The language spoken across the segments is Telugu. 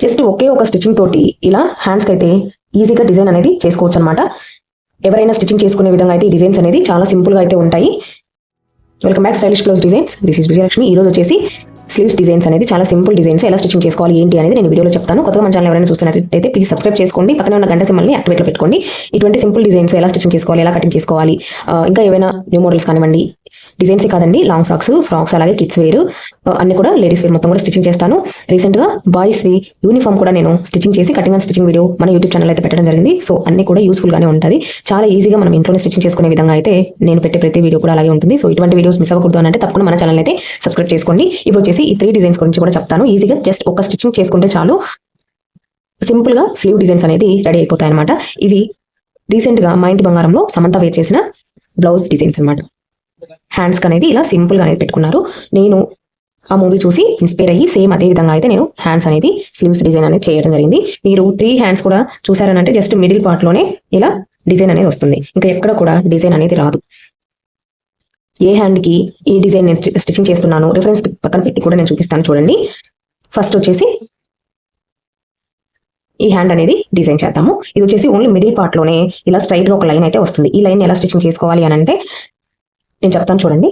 జస్ట్ ఒకే ఒక స్టిచ్చింగ్ తోటి ఇలా హ్యాండ్స్కి అయితే ఈజీగా డిజైన్ అనేది చేసుకోవచ్చు అనమాట. ఎవరైనా స్టిచ్చింగ్ చేసుకునే విధంగా అయితే ఈ డిజైన్స్ అనేది చాలా సింపుల్గా అయితే ఉంటాయి. Welcome back stylish blouse designs. This is Vijayalakshmi. ఈ రోజు వచ్చేసి స్లీవ్స్ డిజైన్స్ అనేది చాలా సింపుల్ డిజైన్స్, ఎలా స్టిచ్చింగ్ చేసుకోవాలి ఏంటి అనేది నేను వీడియోలో చెప్తాను. కొత్తగా మన ఛానల్ ఎవరైనా చూస్తున్నట్లయితే ప్లీజ్ సబ్స్క్రైబ్ చేసుకోండి, పక్కన ఉన్న గంట సింబల్ని యాక్టివేట్లో పెట్టుకోండి. ఇటువంటి సింపుల్ డిజైన్స్ ఎలా స్టిచ్చింగ్ చేసుకోవాలి, ఎలా కటింగ్ చేసుకోవాలి, ఇంకా ఏమైనా న్యూ మోడల్స్ కానివ్వండి, డిజైన్సే కాదండి, లాంగ్ ఫ్రాక్స్ అలాగే కిడ్స్ వేర్ అన్ని కూడా, లేడీస్ వేర్ మొత్తం కూడా స్టిచ్చింగ్ చేస్తాను. రీసెంట్గా బాయ్స్వి యూనిఫామ్ కూడా నేను స్టిచ్చింగ్ చేసి కటింగ్ అండ్ స్టిచ్చింగ్ వీడియో మన యూట్యూబ్ ఛానల్ అయితే పెట్టడం జరిగింది. సో అన్ని కూడా యూస్ఫుల్గానే ఉంటుంది. చాలా ఈజీగా మనం ఇంట్లోనే స్టిచ్చింగ్ చేసుకునే విధంగా అయితే నేను పెట్టే ప్రతి వీడియో కూడా అలాగే ఉంటుంది. సో ఇటువంటి వీడియోస్ మిస్ అవ్వకూడదు అంటే తప్పకుండా మన ఛానల్ అయితే సబ్స్క్రైబ్ చేసుకోండి. ఇప్పుడు వచ్చేసి ఈ 3 డిజైన్స్ గురించి కూడా చెప్తాను. ఈజీగా జస్ట్ ఒక స్టిచ్చింగ్ చేసుకుంటే చాలు, సింపుల్ గా స్లీవ్ డిజైన్స్ అనేది రెడీ అయిపోతాయి అనమాట. ఇవి రీసెంట్ గా మా ఇంటి బంగారంలో సమంత వేర్ చేసిన బ్లౌజ్ డిజైన్స్ అనమాట. హ్యాండ్స్ అనేది ఇలా సింపుల్ గా అనేది పెట్టుకున్నారు. నేను ఆ మూవీ చూసి ఇన్స్పైర్ అయ్యి సేమ్ అదే విధంగా అయితే నేను హ్యాండ్స్ అనేది స్లీవ్స్ డిజైన్ అనేది చేయడం జరిగింది. మీరు 3 హ్యాండ్స్ కూడా చూసారనంటే జస్ట్ మిడిల్ పార్ట్ లోనే ఇలా డిజైన్ అనేది వస్తుంది, ఇంకా ఎక్కడ కూడా డిజైన్ అనేది రాదు. ఏ హ్యాండ్ కి ఏ డిజైన్ స్టిచ్చింగ్ చేస్తున్నాను రిఫరెన్స్ పక్కన పెట్టి కూడా నేను చూపిస్తాను చూడండి. ఫస్ట్ వచ్చేసి ఈ హ్యాండ్ అనేది డిజైన్ చేద్దాము. ఇది వచ్చేసి ఓన్లీ మిడిల్ పార్ట్ లోనే ఇలా స్ట్రైట్ గా ఒక లైన్ అయితే వస్తుంది. ఈ లైన్ ఎలా స్టిచ్చింగ్ చేసుకోవాలి అని అంటే నేను చెప్తాను చూడండి.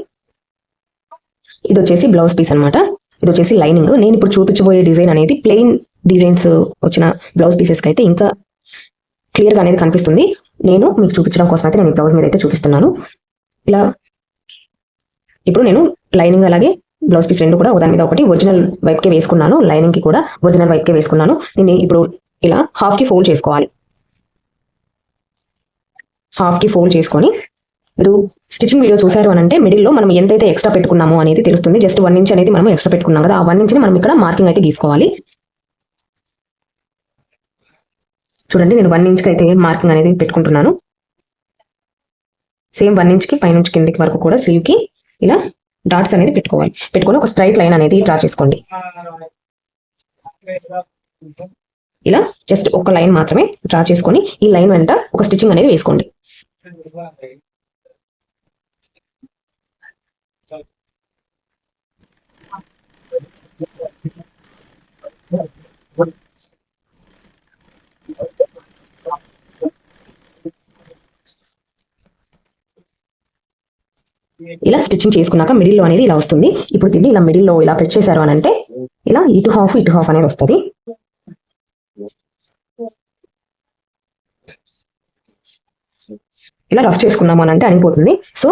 ఇది వచ్చేసి బ్లౌజ్ పీస్ అనమాట, ఇది వచ్చేసి లైనింగ్. నేను ఇప్పుడు చూపించబోయే డిజైన్ అనేది ప్లెయిన్ డిజైన్స్ వచ్చిన బ్లౌజ్ పీసెస్ కి అయితే ఇంకా క్లియర్ గా అనేది కనిపిస్తుంది. నేను మీకు చూపించడం కోసం అయితే నేను ఈ బ్లౌజ్ మీద అయితే చూపిస్తున్నాను. ఇలా ఇప్పుడు నేను లైనింగ్ అలాగే బ్లౌజ్ పీస్ రెండు కూడా ఒకదాని మీద ఒకటి ఒరిజినల్ వైప్ కే వేసుకున్నాను, లైనింగ్ కి కూడా ఒరిజినల్ వైప్ కే వేసుకున్నాను. నేను ఇప్పుడు ఇలా హాఫ్ కి ఫోల్డ్ చేసుకోవాలి. హాఫ్ కి ఫోల్డ్ చేసుకొని మీరు స్టిచ్చింగ్ వీడియో చూసారు అని అంటే మిడిల్ లో మనం ఎంతైతే ఎక్స్ట్రా పెట్టుకున్నామో అనేది తెలుస్తుంది. జస్ట్ 1 ఇంచ్ అనేది మనం ఎక్స్ట్రా పెట్టుకున్నాం కదా, ఆ 1 ఇంచ్ ని మనం ఇక్కడ మార్కింగ్ అయితే గీసుకోవాలి. చూడండి, నేను 1 ఇంచ్ కి అయితే మార్కింగ్ అనేది పెట్టుకుంటున్నాను. సేమ్ 1 ఇంచ్ కి పైనుంచి కిందికి వరకు కూడా స్లీవ్ కి ఇలా డాట్స్ అనేది పెట్టుకొని ఒక స్ట్రైట్ లైన్ అనేది డ్రా చేసుకోండి. ఇలా జస్ట్ ఒక లైన్ మాత్రమే డ్రా చేసుకొని ఈ లైన్ వెంట ఒక స్టిచ్చింగ్ అనేది వేసుకోండి. ఇలా స్టిచ్చింగ్ చేసుకున్నాక మిడిల్ లో అనేది ఇలా వస్తుంది. ఇప్పుడు దీన్ని ఇలా మిడిల్ లో ఇలా ప్రెస్ చేశారు అని అంటే ఇలా ఇటు హాఫ్ అనేది వస్తుంది. ఇలా రఫ్ చేసుకున్నాము అని అంటే అనిపోతుంది. సో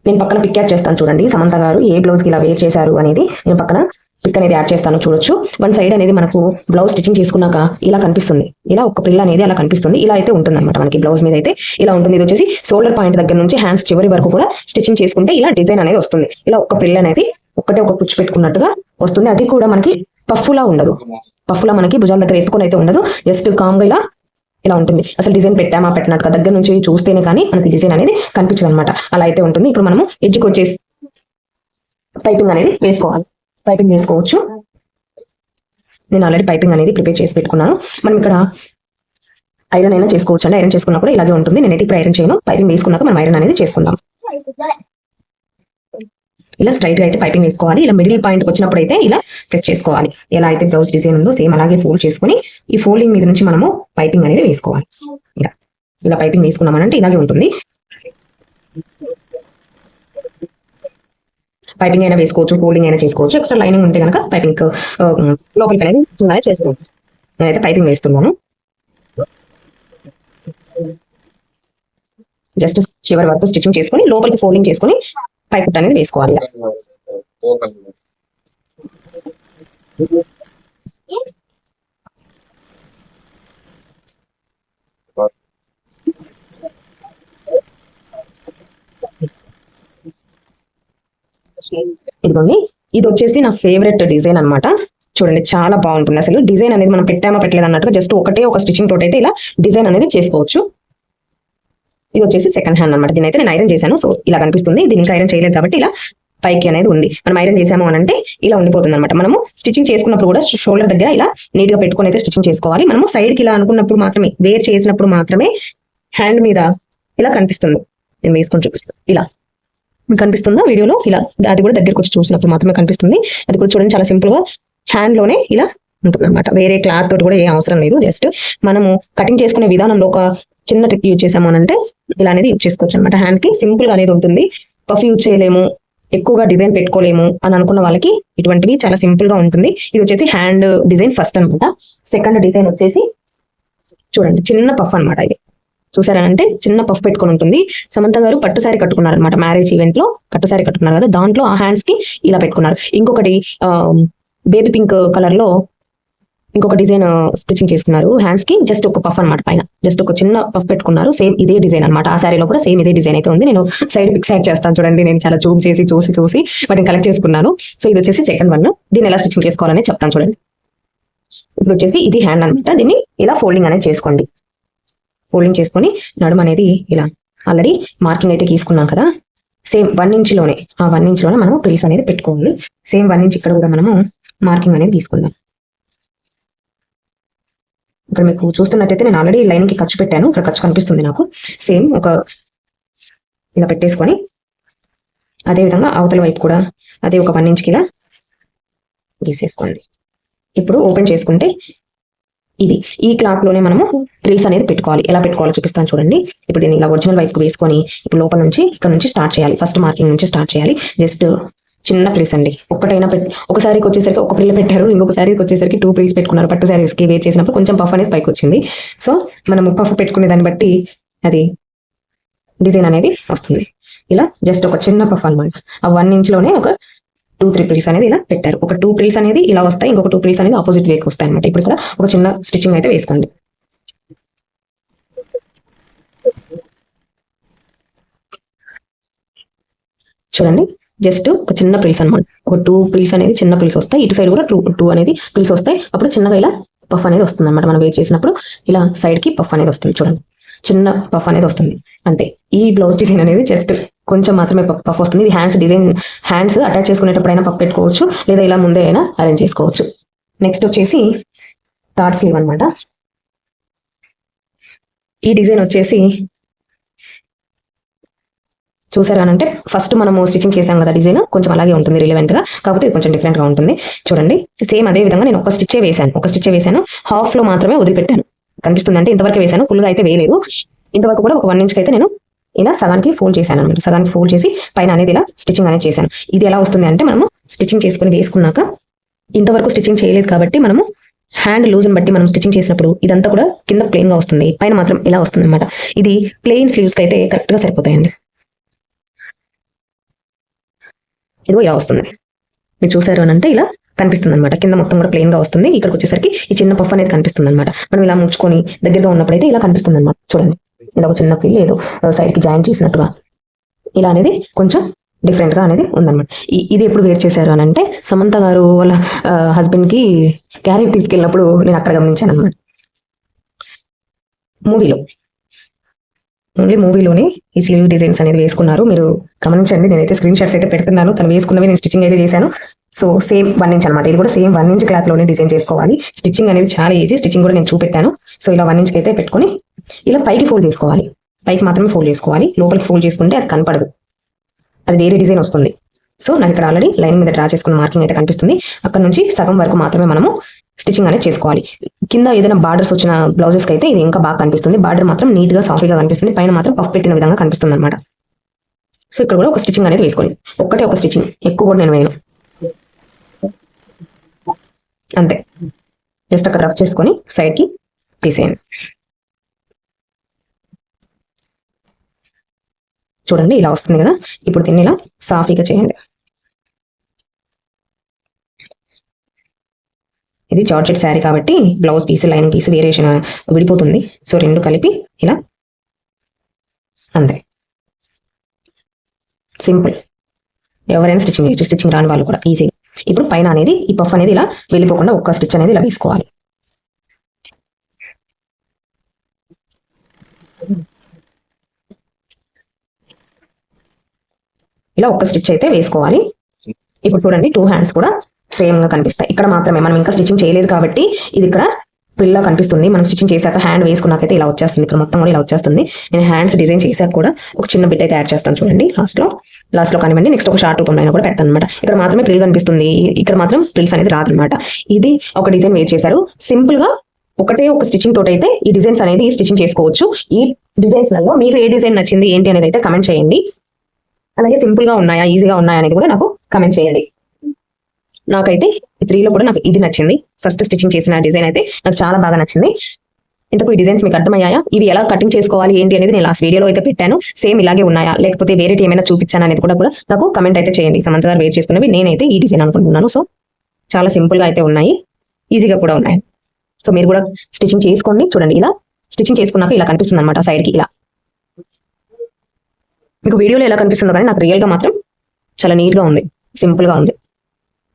నేను పక్కన పిక్ యాడ్ చేస్తాను చూడండి. సమంత గారు ఏ బ్లౌజ్ కి ఇలా వేర్ చేశారు అనేది నేను పక్కన పిక్ అనేది యాడ్ చేస్తాను, చూడొచ్చు. 1 సైడ్ అనేది మనకు బ్లౌజ్ స్టిచ్చింగ్ చేసుకున్నాక ఇలా కనిపిస్తుంది, ఇలా ఒక పిల్ల అనేది అలా కనిపిస్తుంది. ఇలా అయితే ఉంటుంది అనమాట మనకి బ్లౌజ్ మీద అయితే ఇలా ఉంటుంది. ఇది వచ్చేసి షోల్డర్ పాయింట్ దగ్గర నుంచి హ్యాండ్స్ చివరి వరకు కూడా స్టిచ్చింగ్ చేసుకుంటే ఇలా డిజైన్ అనేది వస్తుంది. ఇలా ఒక పిల్ల అనేది ఒక కుచ్చు పెట్టుకున్నట్టుగా వస్తుంది. అది కూడా మనకి పఫ్లా ఉండదు, పఫ్లా మనకి భుజాల దగ్గర ఎత్తుకొని అయితే ఉండదు. జస్ట్ కామ్గా ఇలా ఉంటుంది. అసలు డిజైన్ పెట్టినట్టుగా దగ్గర నుంచి చూస్తేనే కానీ మనకి డిజైన్ అనేది కనిపించదు అనమాట. అలా అయితే ఉంటుంది. ఇప్పుడు మనము ఎడ్జ్కి వచ్చేసి పైపింగ్ అనేది వేసుకోవాలి. పైపింగ్ వేసుకోవచ్చు. నేను ఆల్రెడీ పైపింగ్ అనేది ప్రిపేర్ చేసి పెట్టుకున్నాను. మనం ఇక్కడ ఐరన్ అయినా చేసుకోవచ్చు అండి. ఐరన్ చేసుకున్నా కూడా ఇలాగే ఉంటుంది. నేనైతే ఇప్పుడు ఐరన్ చేయను, పైపింగ్ వేసుకున్నాక మనం ఐరన్ అనేది చేసుకుందాం. ఇలా స్ట్రైట్ గా అయితే పైపింగ్ వేసుకోవాలి. ఇలా మిడిల్ పాయింట్ వచ్చినప్పుడు అయితే ఇలా ప్రెస్ చేసుకోవాలి. ఎలా అయితే బ్లౌజ్ డిజైన్ ఉందో సేమ్ అలాగే ఫోల్డ్ చేసుకొని ఈ ఫోల్డింగ్ మీద నుంచి మనము పైపింగ్ అనేది వేసుకోవాలి. ఇలా పైపింగ్ వేసుకున్నామనంటే ఇలాగే ఉంటుంది. పైపింగ్ అయినా వేసుకోవచ్చు, ఫోల్డింగ్ అయినా చేసుకోవచ్చు. ఎక్స్ట్రా లైనింగ్ ఉంటే కనుక పైపింగ్ లోపలికి అనేది చేసుకోవచ్చు. నేనైతే పైపింగ్ వేస్తున్నాను. జస్ట్ చివరి వరకు స్టిచ్చింగ్ చేసుకొని లోపలికి ఫోల్డింగ్ చేసుకొని పైపుట్ అనేది వేసుకోవాలి. ఇదిగోండి, ఇది వచ్చేసి నా ఫేవరెట్ డిజైన్ అనమాట. చూడండి, చాలా బాగుంటుంది. అసలు డిజైన్ అనేది మనం పెట్టామా పెట్టలేదు అన్నట్టుగా జస్ట్ ఒక స్టిచ్చింగ్ తోటి అయితే ఇలా డిజైన్ అనేది చేసుకోవచ్చు. ఇది వచ్చేసి సెకండ్ హ్యాండ్ అనమాట. దీని అయితే నేను ఐరన్ చేశాను. సో ఇలా కనిపిస్తుంది. దీనికి ఐరన్ చేయలేదు కాబట్టి ఇలా పైకి అనేది ఉంది. మనం ఐరన్ చేసాము అని అంటే ఇలా ఉండిపోతుంది అనమాట. మనము స్టిచ్చింగ్ చేసుకున్నప్పుడు కూడా షోల్డర్ దగ్గర ఇలా నీట్ గా పెట్టుకొని అయితే స్టిచ్చింగ్ చేసుకోవాలి. మనము సైడ్ కి ఇలా అనుకున్నప్పుడు మాత్రమే, వేర్ చేసినప్పుడు మాత్రమే హ్యాండ్ మీద ఇలా కనిపిస్తుంది. నేను వేసుకొని చూపిస్తాను. ఇలా కనిపిస్తుందా వీడియోలో? ఇలా అది కూడా దగ్గరకు వచ్చి చూసినప్పుడు మాత్రమే కనిపిస్తుంది. అది కూడా చూడండి, చాలా సింపుల్ గా హ్యాండ్ లోనే ఇలా ఉంటుంది అనమాట. వేరే క్లాత్ తోటి కూడా ఏ అవసరం లేదు. జస్ట్ మనము కటింగ్ చేసుకునే విధానంలో ఒక చిన్న ట్రిక్ యూజ్ చేసాము అని అంటే ఇలా అనేది యూజ్ చేసుకోవచ్చు అనమాట. హ్యాండ్ కి సింపుల్ గా అనేది ఉంటుంది. పఫ్ యూజ్ చేయలేము, ఎక్కువగా డిజైన్ పెట్టుకోలేము అని అనుకున్న వాళ్ళకి ఇటువంటివి చాలా సింపుల్ గా ఉంటుంది. ఇది వచ్చేసి హ్యాండ్ డిజైన్ ఫస్ట్ అనమాట. సెకండ్ డిజైన్ వచ్చేసి చూడండి, చిన్న పఫ్ అనమాట. ఇది చూసారంటే చిన్న పఫ్ పెట్టుకొని ఉంటుంది. సమంత గారు పట్టు సారీ కట్టుకున్నారు అనమాట. మ్యారేజ్ ఈవెంట్ లో పట్టు సారీ కట్టుకున్నారు కదా, దాంట్లో ఆ హ్యాండ్స్ కి ఇలా పెట్టుకున్నారు. ఇంకొకటి బేబీ పింక్ కలర్ లో ఇంకొక డిజైన్ స్టిచ్చింగ్ చేసుకున్నారు హ్యాండ్స్ కి. జస్ట్ ఒక పఫ్ అనమాట, పైన జస్ట్ ఒక చిన్న పఫ్ పెట్టుకున్నారు. సేమ్ ఇదే డిజైన్ అనమాట. ఆ సారీలో కూడా సేమ్ ఇదే డిజైన్ అయితే ఉంది. నేను సైడ్ పిక్స్ యాడ్ చేస్తాను చూడండి. నేను చాలా జూమ్ చేసి చూసి వాటిని కలెక్ట్ చేసుకున్నాను. సో ఇది వచ్చేసి సెకండ్ వన్. దీన్ని ఎలా స్టిచ్చింగ్ చేసుకోవాలని చెప్తాను చూడండి. ఇప్పుడు వచ్చేసి ఇది హ్యాండ్ అనమాట. దీన్ని ఇలా ఫోల్డింగ్ అనేది చేసుకోండి. ఫోల్డింగ్ చేసుకొని నడుము అనేది ఇలా ఆల్రెడీ మార్కింగ్ అయితే తీసుకున్నాం కదా, సేమ్ 1 ఇంచ్ లోనే ఆ 1 ఇంచ్ లోనే మనము ప్లేస్ అనేది పెట్టుకోవాలి. సేమ్ 1 ఇంచ్ ఇక్కడ కూడా మనము మార్కింగ్ అనేది తీసుకుందాం. ఇక్కడ మీకు చూస్తున్నట్టయితే నేను ఆల్రెడీ లైన్ కి ఖర్చు పెట్టాను. ఇక్కడ ఖర్చు కనిపిస్తుంది నాకు. సేమ్ ఒక ఇలా పెట్టేసుకొని అదే విధంగా అవతల వైపు కూడా అదే ఒక 1 ఇంచ్ కిలా గీసేసుకోండి. ఇప్పుడు ఓపెన్ చేసుకుంటే ఇది ఈ క్లాత్ లోనే మనము ప్లేస్ అనేది పెట్టుకోవాలి. ఎలా పెట్టుకోవాలో చూపిస్తాను చూడండి. ఇప్పుడు దీన్ని ఇలా ఒరిజినల్ వైపు వేసుకొని ఇప్పుడు లోపల నుంచి ఇక్కడ నుంచి స్టార్ట్ చేయాలి. ఫస్ట్ మార్కింగ్ నుంచి స్టార్ట్ చేయాలి. జస్ట్ చిన్న ప్లేస్ అండి. ఒకటైనా ఒక సారీకి వచ్చేసరికి ఒక ప్రిల్ల పెట్టారు, ఇంకొక సారీకి వచ్చేసరికి 2 ప్లేస్ పెట్టుకున్నారు. పట్టు సారీస్ కి వేర్ చేసినప్పుడు కొంచెం పఫ్ అనేది పైకి వచ్చింది. సో మనం పఫ్ పెట్టుకునే దాన్ని బట్టి అది డిజైన్ అనేది వస్తుంది. ఇలా జస్ట్ ఒక చిన్న పఫ్ అనమాట. ఆ 1 ఇంచ్ లోనే ఒక 2-3 ప్రిల్స్ అనేది ఇలా పెట్టారు. ఒక 2 ప్రిల్స్ అనేది ఇలా వస్తాయి, ఇంకొక 2 ప్రిల్స్ అనేది ఆపోజిట్ వేకి వస్తాయి అనమాట. ఇప్పుడు ఇక్కడ ఒక చిన్న స్టిచ్చింగ్ అయితే వేసుకోండి. చూడండి, జస్ట్ ఒక చిన్న ప్రిల్స్ అనమాట. ఒక 2 ప్రిల్స్ అనేది చిన్న ప్రిల్స్ వస్తాయి. ఇటు సైడ్ కూడా 2 అనేది ప్రిల్స్ వస్తాయి. అప్పుడు చిన్నగా ఇలా పఫ్ అనేది వస్తుంది అనమాట. మనం వేర్ చేసినప్పుడు ఇలా సైడ్ కి పఫ్ అనేది వస్తుంది. చూడండి, చిన్న పఫ్ అనేది వస్తుంది అంతే. ఈ బ్లౌజ్ డిజైన్ అనేది జస్ట్ కొంచెం మాత్రమే పఫ్ వస్తుంది. ఇది హ్యాండ్స్ డిజైన్. హ్యాండ్స్ అటాచ్ చేసుకునేటప్పుడు అయినా పఫ్ పెట్టుకోవచ్చు, లేదా ఇలా ముందే అయినా అరేంజ్ చేసుకోవచ్చు. నెక్స్ట్ వచ్చేసి థర్డ్ స్లీవ్ అనమాట. ఈ డిజైన్ వచ్చేసి చూసారనంటే ఫస్ట్ మనము స్టిచ్చింగ్ చేసాం కదా, డిజైన్ కొంచెం అలాగే ఉంటుంది రిలవెంట్ గా, కాకపోతే ఇది కొంచెం డిఫరెంట్ గా ఉంటుంది. చూడండి, సేమ్ అదే విధంగా నేను ఒక స్టిచ్చే వేసాను. హాఫ్ లో మాత్రమే వదిలిపెట్టాను. కనిపిస్తుంది అంటే ఇంతవరకు వేసాను, ఫుల్ గా అయితే వేయలేదు. ఇంతవరకు కూడా ఒక 1 ఇంచ్ అయితే నేను ఇలా సగానికి ఫోల్డ్ చేశాను అనమాట. సగానికి ఫోల్డ్ చేసి పైన అనేది ఇలా స్టిచ్చింగ్ అనేది చేశాను. ఇది ఎలా వస్తుంది అంటే మనము స్టిచ్చింగ్ చేసుకుని వేసుకున్నాక ఇంతవరకు స్టిచ్చింగ్ చేయలేదు కాబట్టి మనము హ్యాండ్ లూజ్ని బట్టి మనం స్టిచ్చింగ్ చేసినప్పుడు ఇదంతా కూడా కింద ప్లెయిన్ గా వస్తుంది, పైన మాత్రం ఇలా వస్తుంది అనమాట. ఇది ప్లెయిన్ స్లీవ్స్ కి అయితే కరెక్ట్ గా సరిపోతాయండి. ఇదిగో ఇలా వస్తుంది. మీరు చూసారు అని అంటే ఇలా కనిపిస్తుంది అనమాట. కింద మొత్తం కూడా ప్లెయిన్ గా వస్తుంది. ఇక్కడికి వచ్చేసరికి ఈ చిన్న పఫ్ అనేది కనిపిస్తుంది అనమాట. మనం ఇలా ముచ్చుకొని దగ్గరగా ఉన్నప్పుడైతే ఇలా కనిపిస్తుంది అనమాట. చూడండి, ఇలా ఒక చిన్న పిల్ ఏదో సైడ్ కి జాయిన్ చేసినట్టుగా ఇలా అనేది కొంచెం డిఫరెంట్ గా అనేది ఉందన్నమాట. ఇది ఎప్పుడు వేర్ చేశారు అని అంటే సమంత గారు వాళ్ళ హస్బెండ్ కి క్యారీ తీసుకెళ్ళినప్పుడు నేను అక్కడ గమనించాను అనమాట. ఓన్లీ మూవీలోనే ఈ స్లీవ్ డిజైన్స్ అనేది వేసుకున్నారు. మీరు గమనించండి, నేనైతే స్క్రీన్ షాట్స్ అయితే పెడుతున్నాను. తను వేసుకున్నవి నేను స్టిచ్చింగ్ అయితే చేశాను. సో సేమ్ 1 ఇంచ్ అనమాట. ఇది కూడా సేమ్ 1 ఇంచ్ క్లాత్ లోనే డిజైన్ చేసుకోవాలి. స్టిచ్చింగ్ అనేది చాలా ఈజీ. స్టిచ్చింగ్ కూడా నేను చూపెట్టాను. సో ఇలా 1 ఇంచ్ అయితే పెట్టుకొని ఇలా పైకి ఫోల్డ్ చేసుకోవాలి. పైకి మాత్రమే ఫోల్డ్ చేసుకోవాలి. లోపలికి ఫోల్డ్ చేసుకుంటే అది కనపడదు, అది వేరే డిజైన్ వస్తుంది. సో నాకు ఇక్కడ ఆల్రెడీ లైన్ మీద డ్రా చేసుకున్న మార్కింగ్ అయితే కనిపిస్తుంది. అక్కడ నుంచి సగం వరకు మాత్రమే మనము స్టిచ్చింగ్ అనేది చేసుకోవాలి. కింద ఏదైనా బార్డర్స్ వచ్చిన బ్లౌజెస్ కి అయితే ఇది ఇంకా బాగా కనిపిస్తుంది. బార్డర్ మాత్రం నీట్ గా సాఫ్ట్ గా కనిపిస్తుంది. పైన మాత్రం పఫ్ పెట్టిన విధంగా కనిపిస్తుంది అనమాట. సో ఇక్కడ కూడా ఒక స్టిచ్చింగ్ అనేది వేసుకోవాలి. ఒక్కటే ఒక స్టిచ్చింగ్, ఎక్కువ కూడా నేను వేయను. అంతే, జస్ట్ అక్కడ రఫ్ చేసుకొని సైడ్ కి తీసేయండి. చూడండి, ఇలా వస్తుంది కదా. ఇప్పుడు దీన్ని ఇలా సాఫీగా చేయండి. ఇది జార్జెట్ శారీ కాబట్టి blouse piece lining piece variation విడిపోతుంది. సో 2 కలిపి ఇలా అంతే, సింపుల్. ఎవరైనా స్టిచ్చింగ్ చేయొచ్చు, స్టిచ్చింగ్ రాని వాళ్ళు కూడా ఈజీ. ఇప్పుడు పైన అనేది ఈ పఫ్ అనేది ఇలా వెళ్ళిపోకుండా ఒక్క స్టిచ్ అనేది ఇలా వేసుకోవాలి. ఇలా ఒక్క స్టిచ్ అయితే వేసుకోవాలి. ఇప్పుడు చూడండి, 2 హ్యాండ్స్ కూడా సేమ్ గా కనిపిస్తాయి. ఇక్కడ మాత్రమే మనం ఇంకా స్టిచ్చింగ్ చేయలేదు కాబట్టి ఇది ఇక్కడ ఫ్రిల్లా కనిపిస్తుంది. మనం స్టిచ్చింగ్ చేశాక హ్యాండ్ వేసుకున్నాకైతే ఇలా వచ్చేస్తుంది. ఇక్కడ మొత్తం కూడా ఇలా వచ్చేస్తుంది. నేను హ్యాండ్స్ డిజైన్ చేశాక కూడా ఒక చిన్న బిట్ అయితే యాడ్ చేస్తాను చూడండి లాస్ట్ లో కానివ్వండి. నెక్స్ట్ ఒక షార్ట్ టూన్ అయినా కూడా పెడతాను అనమాట. ఇక్కడ మాత్రమే ప్రిల్ కనిపిస్తుంది, ఇక్కడ మాత్రం ప్రిల్స్ అనేది రాదనమాట. ఇది ఒక డిజైన్ వేర్ చేశారు. సింపుల్ గా ఒకటే ఒక స్టిచ్చింగ్ తోటి అయితే ఈ డిజైన్స్ అనేది స్టిచ్చింగ్ చేసుకోవచ్చు. ఈ డిజైన్స్ లలో మీకు ఏ డిజైన్ నచ్చింది ఏంటి అనేది అయితే కమెంట్ చేయండి. అలాగే సింపుల్ గా ఉన్నాయా, ఈజీగా ఉన్నాయా అనేది కూడా నాకు కమెంట్ చేయండి. నాకైతే ఈ 3లో కూడా నాకు ఇది నచ్చింది. ఫస్ట్ స్టిచ్చింగ్ చేసిన డిజైన్ అయితే నాకు చాలా బాగా నచ్చింది. ఇంతకు ఈ డిజైన్స్ మీకు అర్థమయ్యాయా? ఇవి ఎలా కటింగ్ చేసుకోవాలి ఏంటి అనేది నేను లాస్ట్ వీడియోలో అయితే పెట్టాను. సేమ్ ఇలాగే ఉన్నాయా లేకపోతే వేరే ఏమైనా చూపించాను అనేది కూడా నాకు కమెంట్ అయితే చేయండి. సమంత గారు వేర్ చేసుకున్నవి నేనైతే ఈ డిజైన్ అనుకుంటున్నాను. సో చాలా సింపుల్ గా అయితే ఉన్నాయి, ఈజీగా కూడా ఉన్నాయి. సో మీరు కూడా స్టిచ్చింగ్ చేసుకోండి. చూడండి, ఇలా స్టిచ్చింగ్ చేసుకున్నాక ఇలా కనిపిస్తుంది అనమాట సైడ్ కి. ఇలా మీకు వీడియోలో ఎలా కనిపిస్తుందో కానీ నాకు రియల్ గా మాత్రం చాలా నీట్ గా ఉంది, సింపుల్ గా ఉంది.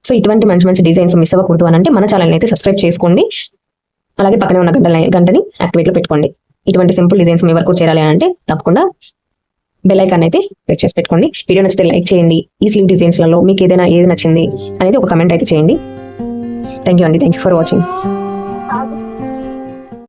సో ఇటువంటి మంచి మంచి డిజైన్స్ మిస్ అవ్వకూడదు అని అంటే మన ఛానల్ అయితే సబ్స్క్రైబ్ చేసుకోండి. అలాగే పక్కనే ఉన్న గంటని యాక్టివేట్ లో పెట్టుకోండి. ఇటువంటి సింపుల్ డిజైన్స్ మీ వరకు చేరాలి అని అంటే తప్పకుండా బెల్ ఐకాన్ అయితే ప్రెస్ చేసి పెట్టుకోండి. వీడియో నచ్చితే లైక్ చేయండి. ఈ స్లీవ్ డిజైన్స్ లలో మీకు ఏది నచ్చింది అనేది ఒక కమెంట్ అయితే చేయండి. థ్యాంక్ యూ అండి. Thank you for watching.